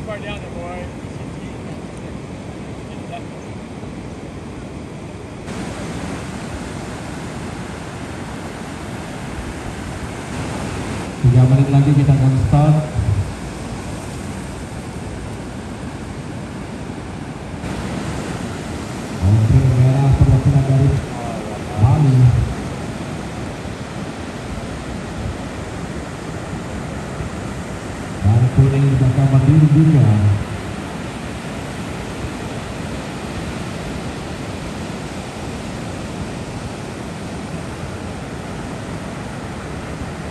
far down there, boy. Tiga menit lagi kita akan start. Oke, merah perwakilan dari Bali. Dan kuning juga berdiri juga.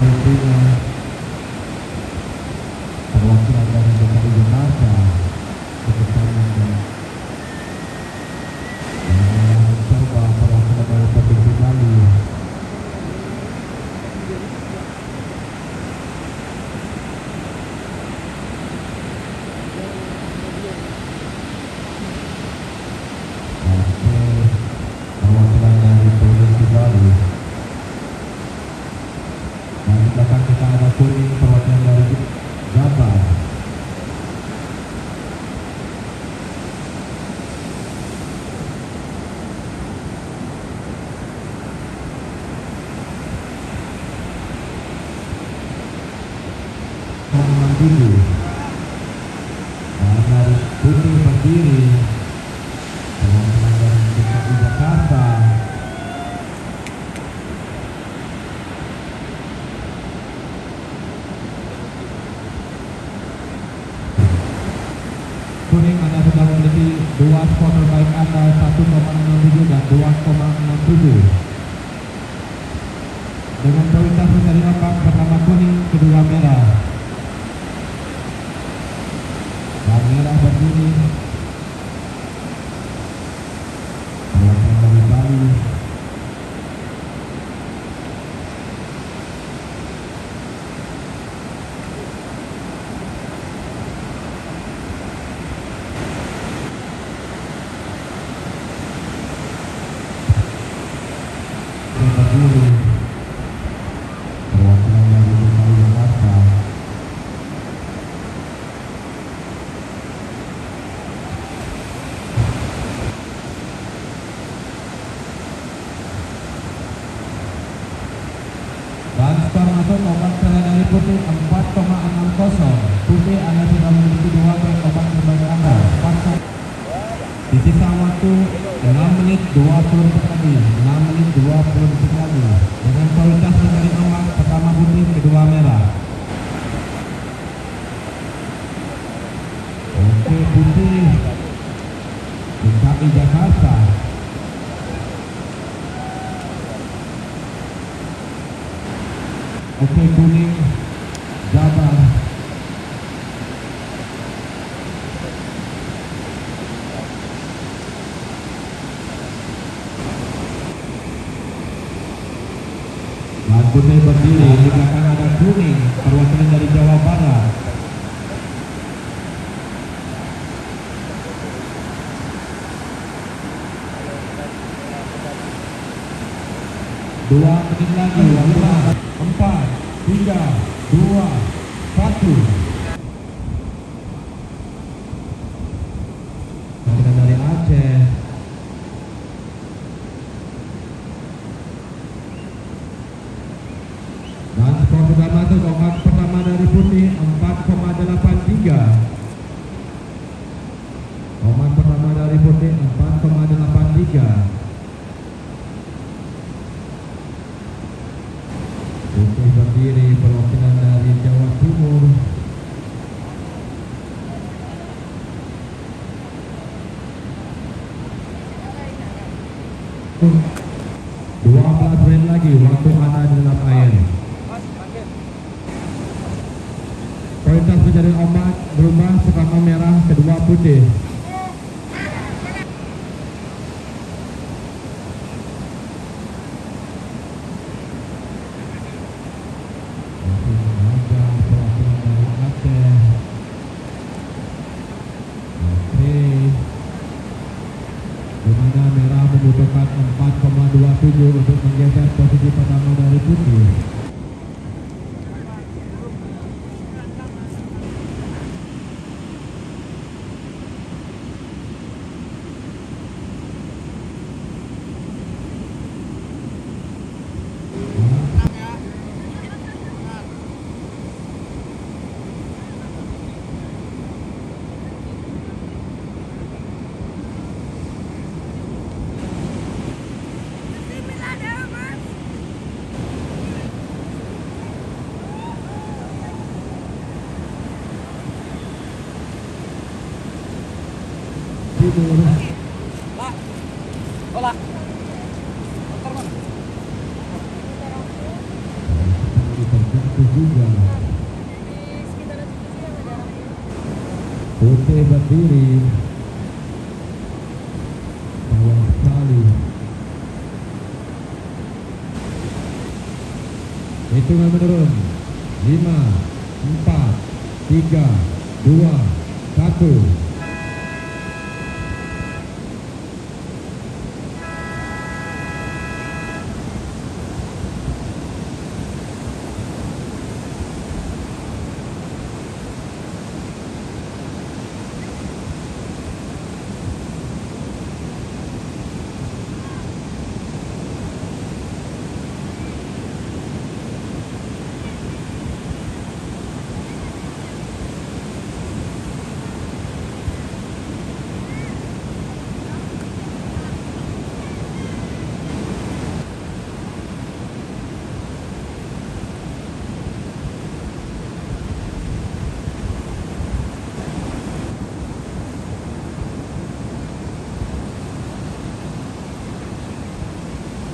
Tentunya perwakilan dari DKI Jakarta bersama dengan mencoba perwakilan dari Provinsi Bali. Oke, perwakilan dari Provinsi Bali. Dan di belakang kita ada kuning perwakilan dari Jabar. Mandiri. Dan dari putih berdiri perwakilan dari DKI Jakarta. Kuning Anda sudah memiliki 2 skor terbaik Anda 1,67 dan 2,67. Dengan prioritas mencari ombak pertama kuning, kedua merah. Dan merah berdiri perwakilan dari Bali. Berdiri perwakilan dari DKI Jakarta. Dan skor masuk obat dari putih 4,60. Putih Anda sudah memiliki 2 obat terbaik Anda. Di sisa waktu 6 menit 20 detik lagi. 6 menit 20 detik lagi. Dengan prioritas mencari ombak pertama putih, kedua merah. Oke, putih DKI Jakarta. Oke, kuning Jabar. Dan putih berdiri, di belakang ada kuning perwakilan dari Jawa Barat. Dua menit lagi, 4, 3, 2, 1. Perwakilan dari Aceh. Dan skor sudah masuk ombak pertama dari putih 4,83. Ombak pertama dari putih 4,83. Putih berdiri perwakilan dari Jawa Timur. Dua 12 menit lagi waktu Anda di dalam air. Prioritas mencari ombak berubah, pertama merah, kedua putih. Dimana merah membutuhkan 4,27 untuk menggeser posisi pertama dari putih. Timur. Olah. Terbentuk juga. Putih berdiri. Bawah sekali. Hitungan menurun. 5, 4, 3, 2, 1.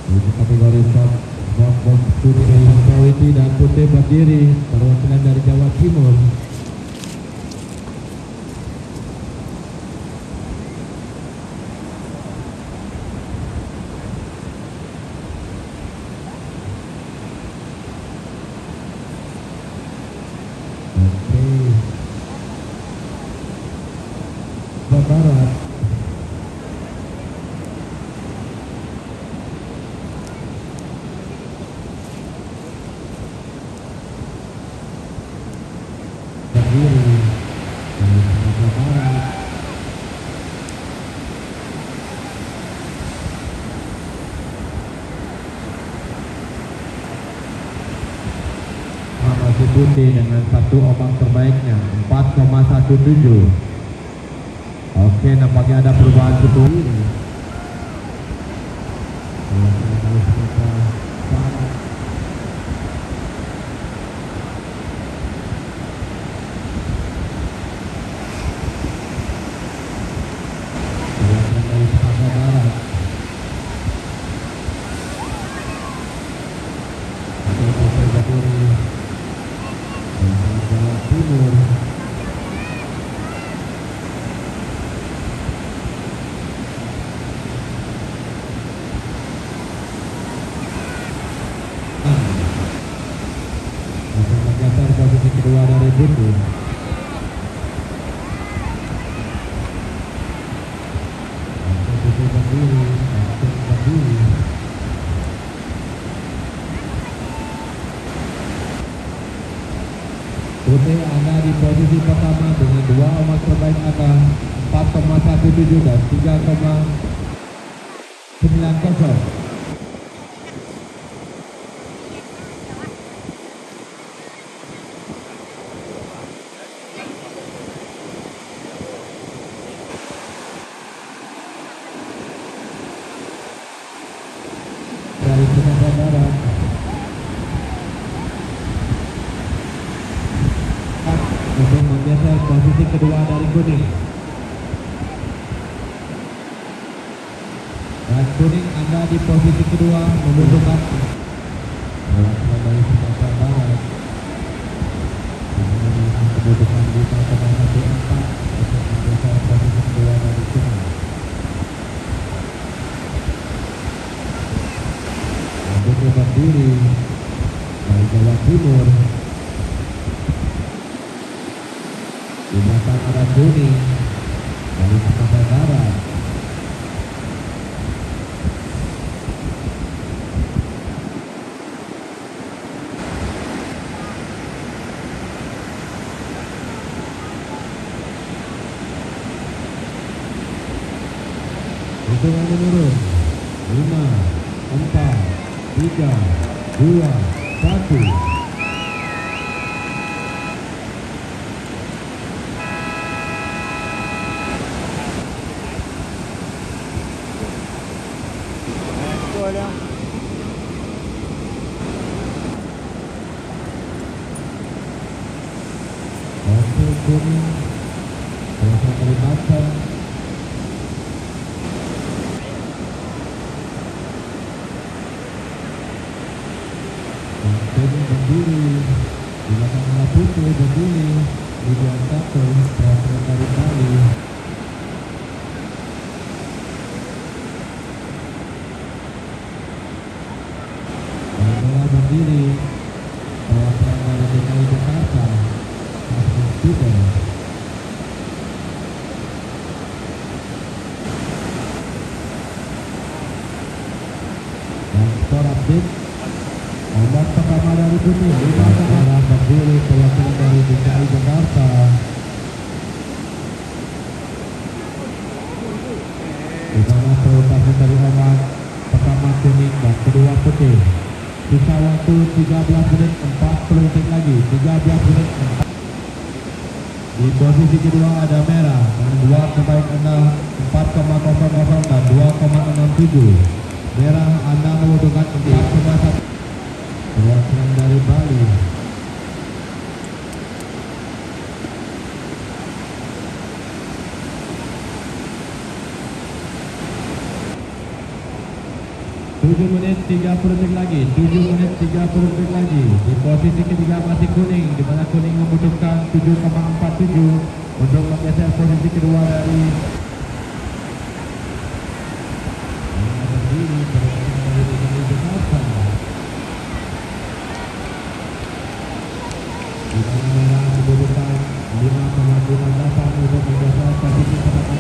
Untuk kategori short putri Sawiti dan putih berdiri perwakilan dari Jawa Timur. Oke. Jawa Barat. Berdiri dari Sumatera Barat. Masih putih dengan satu ombak terbaiknya 4,17. Oke, nampaknya ada perubahan cukup ini. Dari Sumatera Barat. Dari Sumatera Barat. Oke, putih berdiri dari Jawa Timur. Untuk menggeser posisi kedua dari Bundu. Putih berdiri, berdiri. Putih Anda di posisi pertama dengan 2 ombak terbaik Anda 4,17 dan 3,90. Dari Sumatera Barat. Untuk menggeser posisi kedua dari kuning. Dan kuning Anda di posisi kedua membutuhkan perwakilan dari Sumatera Barat. Membutuhkan 5,14 untuk menggeser posisi kedua dari kuning. Putih berdiri dari Jawa Timur. Di belakang ada kuning dari Sumatera Barat. Hitungan menurun. 5, 4, 3, 2, 1. Oke, kuning. Berasal dari Banten. perwakilan dari Bali. Yang merah berdiri perwakilan dari DKI Jakarta, Mas Peter. Dan skor update, nomor pertama dari putih 5 merah berdiri perwakilan dari DKI Jakarta, di mana perlintasan dari ombak pertama kuning dan kedua putih. Sisa waktu 13 menit 40 detik lagi, 13 menit 4. Di posisi kedua ada merah dengan 2 terbaik Anda 4,00 dan 2,67. Merah Anda membutuhkan 4,1. Perwakilan dari Bali. Tujuh menit 30 detik lagi, 7 menit 30 detik lagi. Di posisi ketiga masih kuning, di mana kuning membutuhkan 7,47 untuk menggeser posisi kedua dari berdiri perwakilan dari DKI Jakarta. Di mana merah membutuhkan 5,58 untuk menggeser posisi pertama.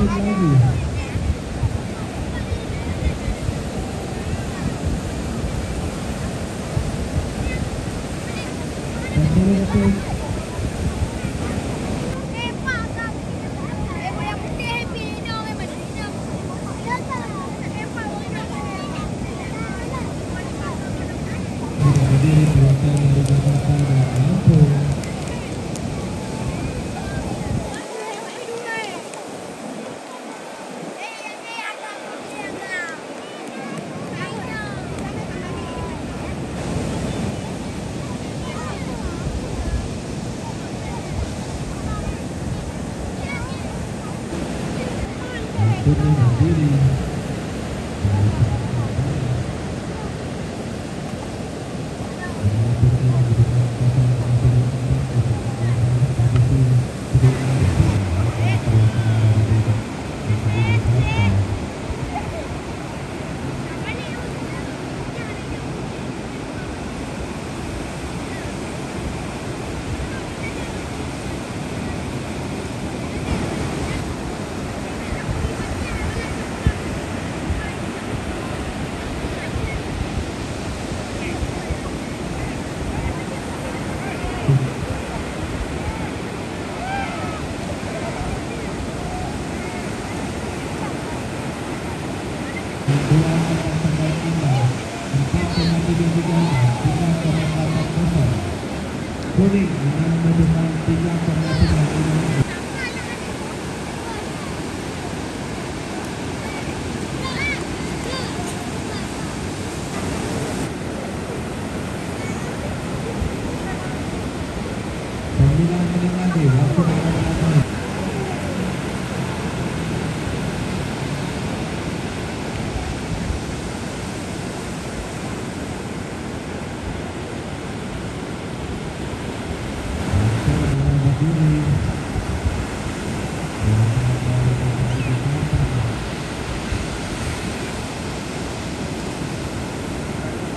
Detik lagi. Detik. Berdiri perwakilan dari Jakarta dan Lampung. Putih berdiri. Kuning dengan menunjukkan 3,95. Sembilan menit lagi waktu menit.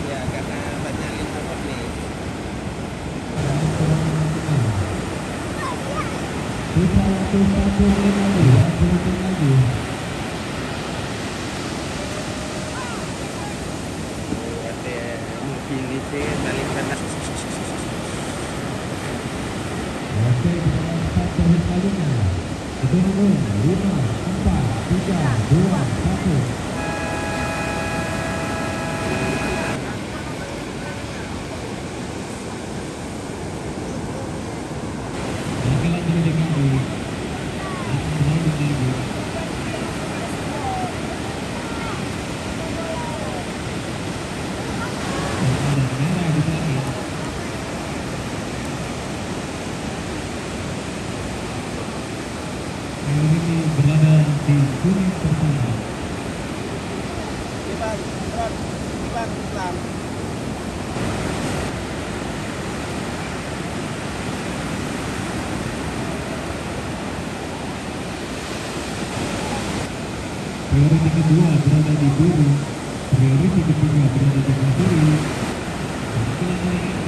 Ya, karena banyak limbah nih. Sisa waktu 1 menit lagi, 1 menit lagi. Ada mungkin di sini paling panas. Oke, kita lanjutkan sesi selanjutnya. Hitung 5, 4, 3, 2, 1. mendekati selalu tinggi. Ada merah di belakang. Priority berada di kuning pertama. Iban, berat, Iban, Islam. Priority kedua berada di biru. Priority ketiga berada di kiri. Perwakilan dari RT.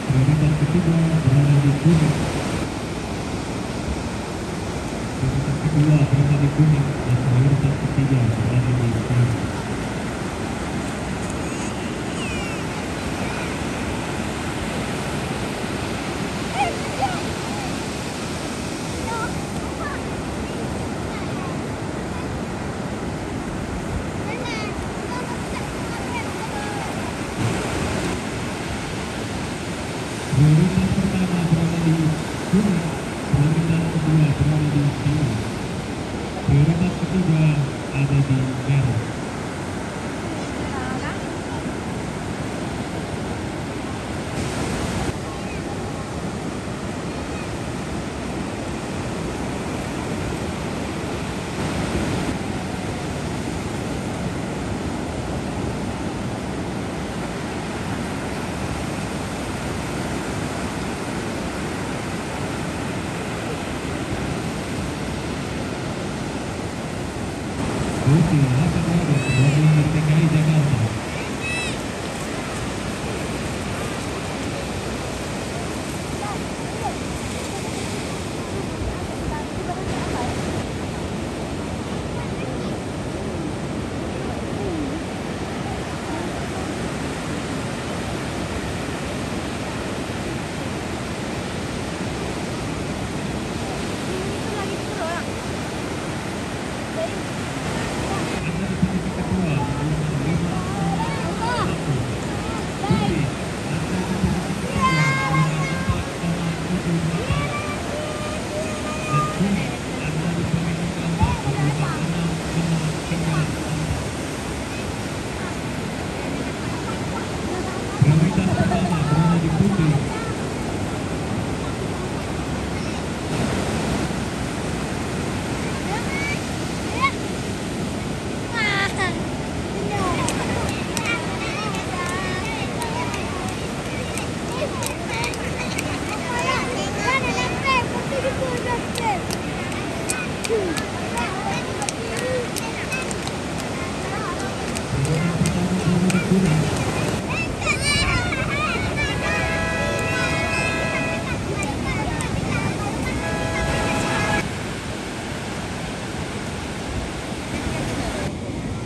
Prioritas ketiga berada di kuning. Prioritas kedua berada di kuning dan prioritas ketiga berada di biru. Prioritas pertama berada di kuning, prioritas kedua berada di biru, prioritas ketiga ada di merah. Putih Hasan Robert mewakili DKI Jakarta. Prioritas pertama berada di putih. Prioritas pertama berada di kuning.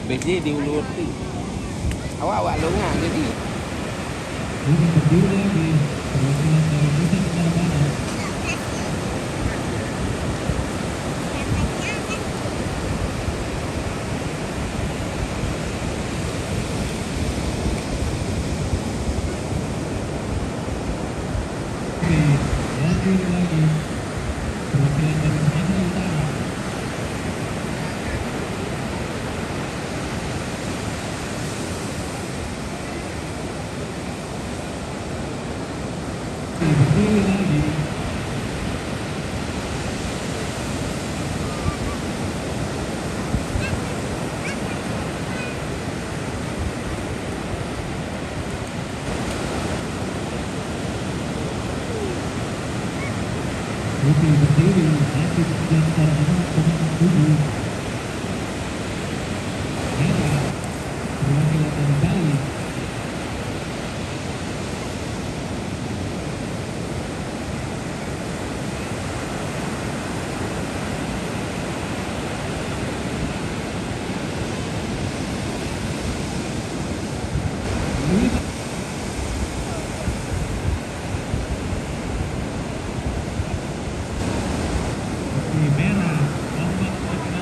BJ diulur tu. Awak lu ngah jadi. Ini berdiri lagi perwakilan dari Nusa Tenggara Barat. Berdiri lagi perwakilan dari Sumatera Utara. Berdiri lagi Putih berdiri aktif di antara 6,7. Merah perwakilan dari Bali. Merah, ombak semakin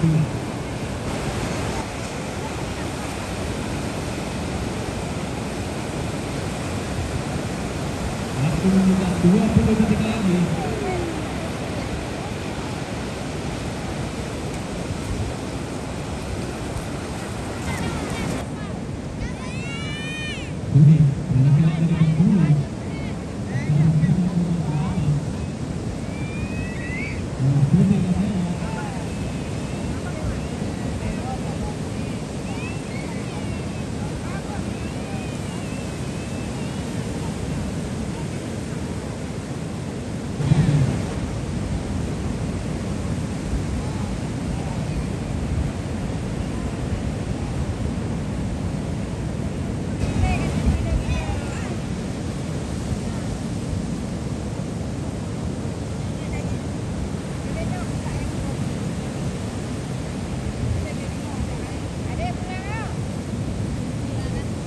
2. Waktu menunjukkan 20 detik lagi. Budi, laki-laki dari Bengkulu. Budi katanya.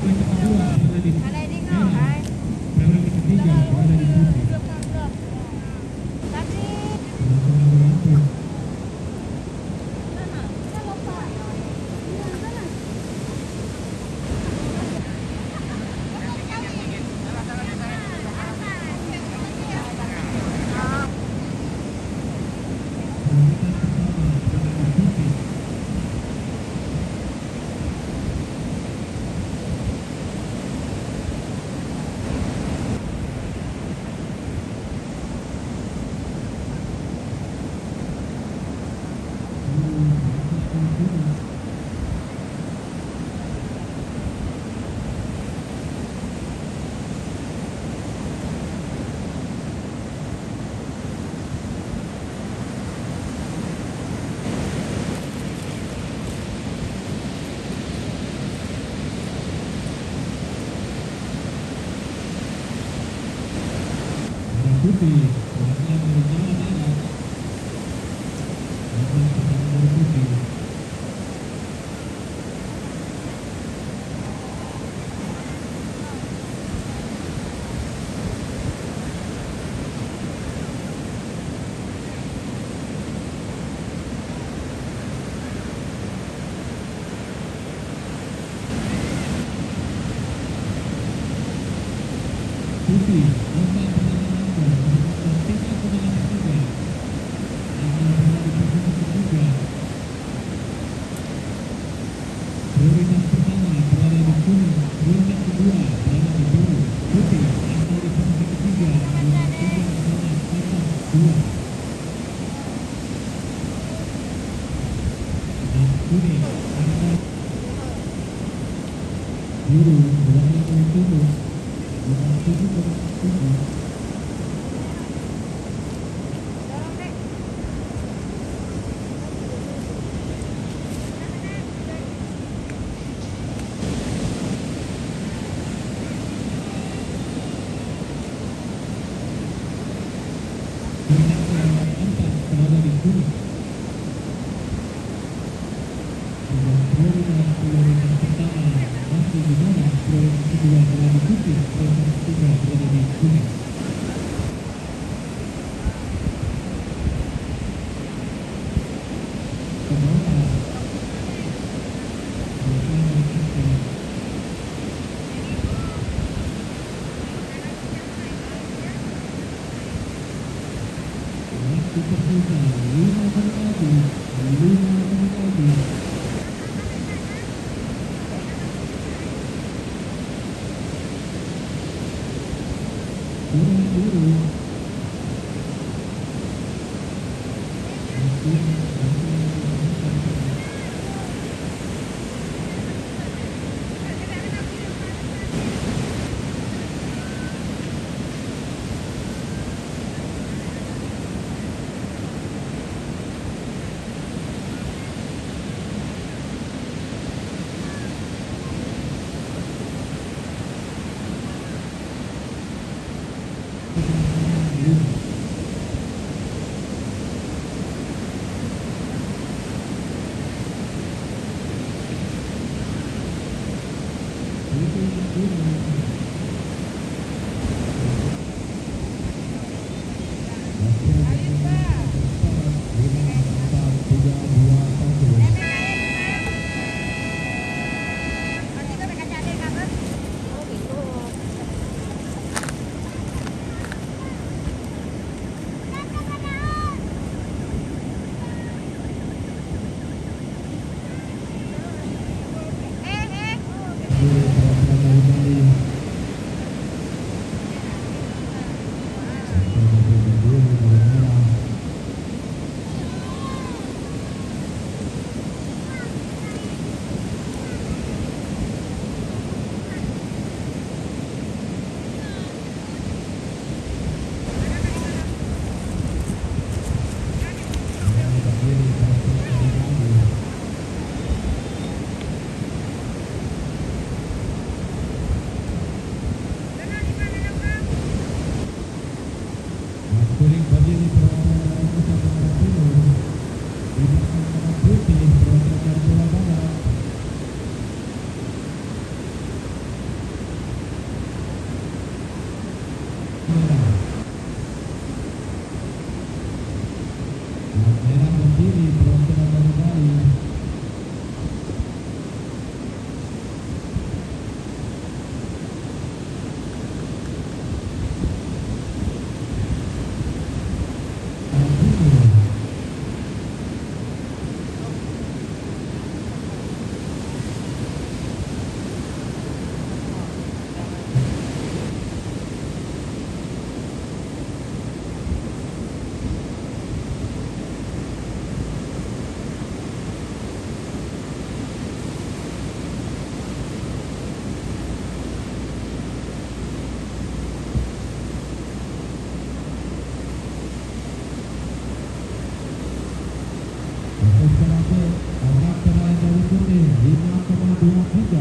Peringkat kedua berada di merah. Peringkat ketiga berada di putih. Lampu-lampu. Peringkat pertama berada di putih. Putih, perwakilan dari Jawa Barat. Yang pertama dari putih. Putih, lomba pertama nomor dan tingkat penanganan ketiga. Akan berada di posisi ketiga. Prioritas pertama berada di kuning, prioritas kedua berada di biru. Putih asal di posisi ketiga dengan 3,42. Dan kuning asal biru berada di turun dengan 7,7. Peringkat keempat berada di kuning. Dan prioritas pertama masih di merah, prioritas kedua berada di putih, prioritas ketiga berada di kuning. Pembawa berasal dari Aceh. Waktu tersisa 5 menit lagi, 5 menit lagi. Putih berasal dari Jawa Barat. Merah. Merah berdiri berasal dari Bali. Agak terakhir dari kuning 5,23.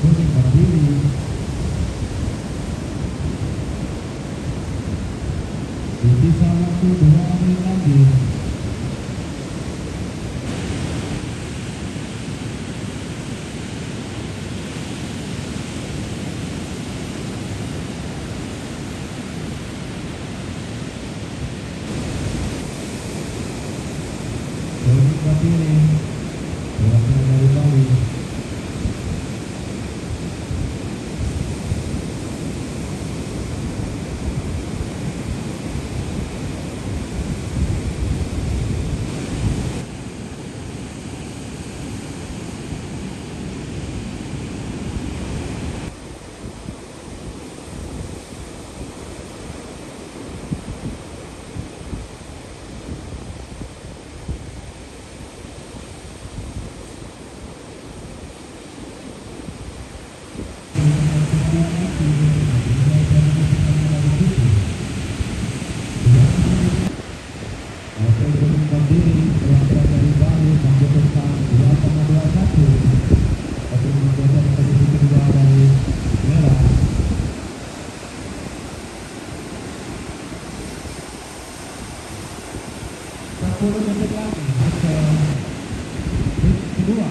Kuning berdiri. Di sisa waktu 2 menit lagi. Kuning berdiri berasal dari Bali. Oke, kuning berdiri berasal dari Bali membutuhkan 2,21. Oke, menggeser posisi kedua dari merah. 10 menit lagi ke hit kedua.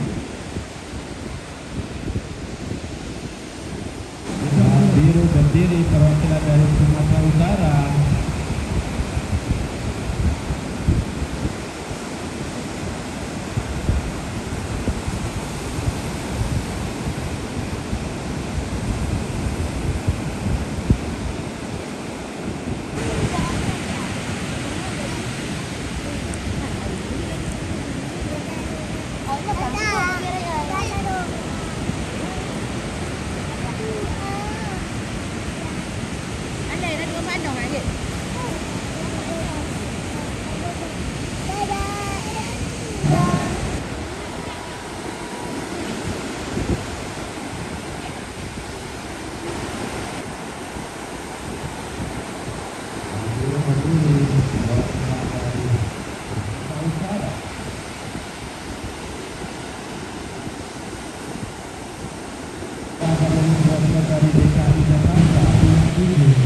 Biru berdiri perwakilan dari Sumatera Utara. Biru berdiri perwakilan dari Sumatera Utara. Perwakilan dari DKI Jakarta ini.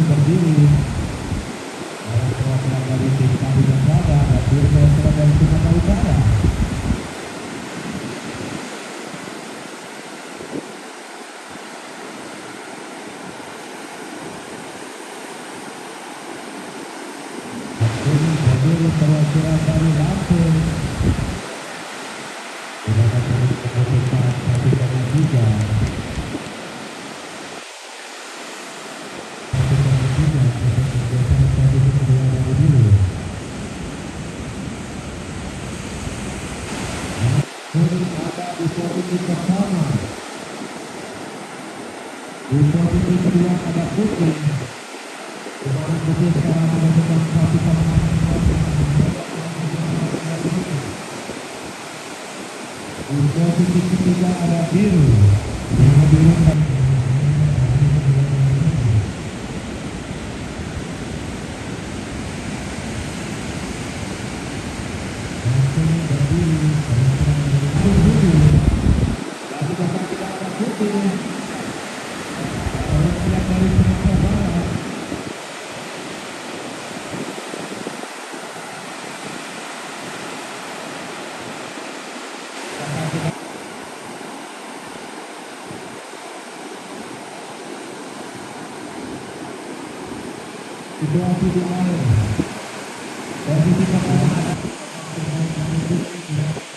Berdiri perwakilan dari DKI Jakarta dan biru perwakilan dari Sumatera Utara. Ini berdiri perwakilan dari Lampung. Tidak akan terus keputusan 1,3. Di posisi kedua ada putih. Orang putih sekarang menentukan satu pasangan. Di posisi ketiga ada biru. Yang biru situasi di air. Posisi pertama ada